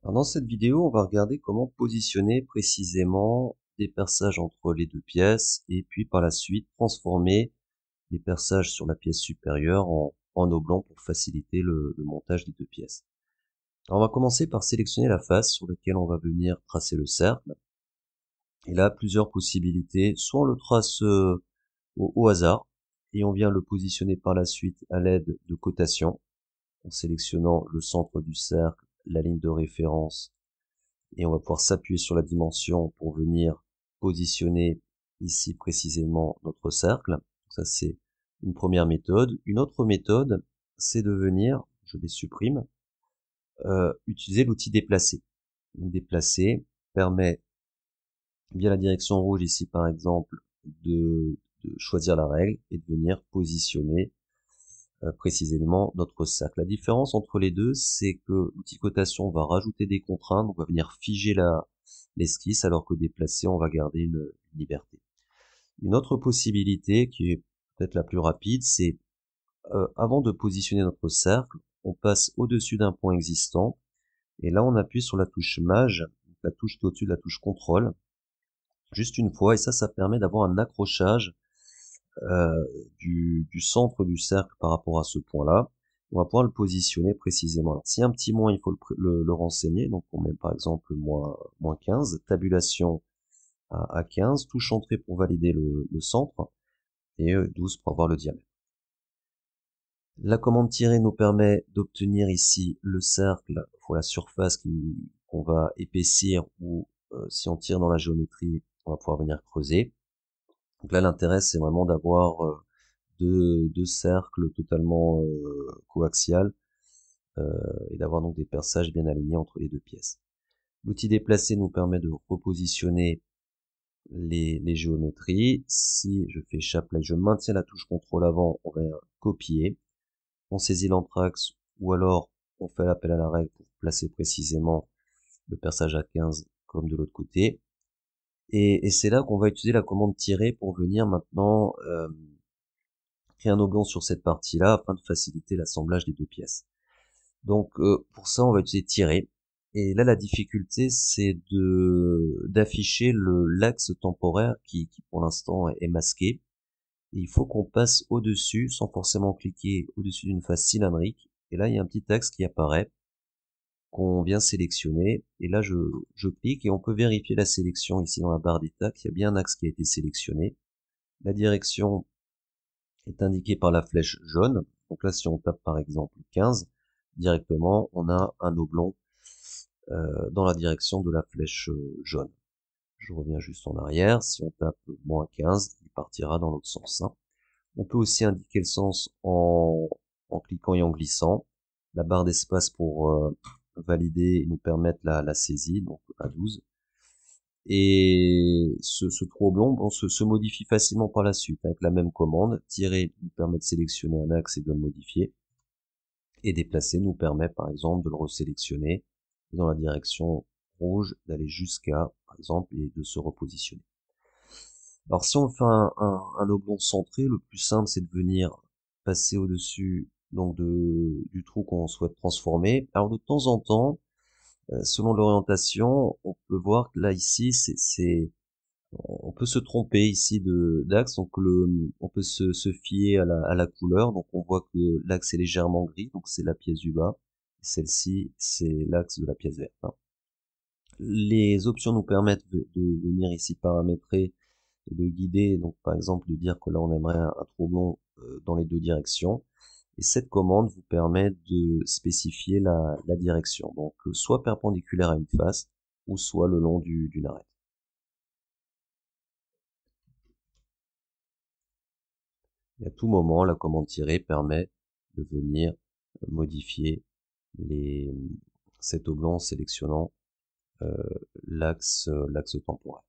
Alors dans cette vidéo, on va regarder comment positionner précisément des perçages entre les deux pièces et puis par la suite transformer les perçages sur la pièce supérieure en oblong pour faciliter le montage des deux pièces. Alors on va commencer par sélectionner la face sur laquelle on va venir tracer le cercle. Et là, plusieurs possibilités. Soit on le trace au hasard et on vient le positionner par la suite à l'aide de cotation en sélectionnant le centre du cercle, la ligne de référence, et on va pouvoir s'appuyer sur la dimension pour venir positionner ici précisément notre cercle. Ça, c'est une première méthode. Une autre méthode, c'est de venir, je les supprime, utiliser l'outil déplacer. Déplacer permet, via la direction rouge ici par exemple, de choisir la règle et de venir positionner précisément notre cercle. La différence entre les deux, c'est que l'outil cotation va rajouter des contraintes, on va venir figer l'esquisse, alors que déplacer, on va garder une liberté. Une autre possibilité, qui est peut-être la plus rapide, c'est avant de positionner notre cercle, on passe au-dessus d'un point existant, et là on appuie sur la touche Maj, la touche qui est au-dessus de la touche Contrôle, juste une fois, et ça permet d'avoir un accrochage euh, du centre du cercle par rapport à ce point-là. On va pouvoir le positionner précisément. Alors, si un petit moins, il faut le renseigner. Donc, on met par exemple moins 15, tabulation à 15, touche entrée pour valider le centre, et 12 pour avoir le diamètre. La commande tirer nous permet d'obtenir ici le cercle pour la surface qu'on va épaissir, ou si on tire dans la géométrie, on va pouvoir venir creuser. Donc là, l'intérêt, c'est vraiment d'avoir deux cercles totalement coaxial, et d'avoir donc des perçages bien alignés entre les deux pièces. L'outil déplacer nous permet de repositionner les géométries. Si je fais chapelet, je maintiens la touche contrôle avant, on va copier, on saisit l'entraxe, ou alors on fait l'appel à la règle pour placer précisément le perçage à 15 comme de l'autre côté. Et c'est là qu'on va utiliser la commande tirer pour venir maintenant créer un oblong sur cette partie-là afin de faciliter l'assemblage des deux pièces. Donc pour ça, on va utiliser tirer. Et là, la difficulté, c'est d'afficher l'axe temporaire qui pour l'instant est masqué. Et il faut qu'on passe au-dessus, sans forcément cliquer au-dessus d'une face cylindrique. Et là, il y a un petit axe qui apparaît, qu'on vient sélectionner. Et là, je clique et on peut vérifier la sélection ici dans la barre d'état, qu'il y a bien un axe qui a été sélectionné. La direction est indiquée par la flèche jaune. Donc là, si on tape par exemple 15, directement, on a un oblong dans la direction de la flèche jaune. Je reviens juste en arrière. Si on tape moins 15, il partira dans l'autre sens. On peut aussi indiquer le sens en cliquant et en glissant. La barre d'espace pour valider et nous permettre la saisie, donc à 12. Et ce trou oblong, on se modifie facilement par la suite avec la même commande. Tirer nous permet de sélectionner un axe et de le modifier. Et déplacer nous permet par exemple de le resélectionner dans la direction rouge, d'aller jusqu'à par exemple et de se repositionner. Alors si on fait un oblong centré, le plus simple c'est de venir passer au-dessus donc du trou qu'on souhaite transformer. Alors de temps en temps, selon l'orientation, on peut voir que là ici on peut se tromper ici d'axe, donc on peut se fier à la couleur, donc on voit que l'axe est légèrement gris, donc c'est la pièce du bas, celle-ci c'est l'axe de la pièce verte. Les options nous permettent de venir ici paramétrer et de guider, donc par exemple de dire que là on aimerait un trou long dans les deux directions, et cette commande vous permet de spécifier la direction, donc soit perpendiculaire à une face, ou soit le long d'une arête. Et à tout moment, la commande tirer permet de venir modifier cet oblong en sélectionnant l'axe temporel.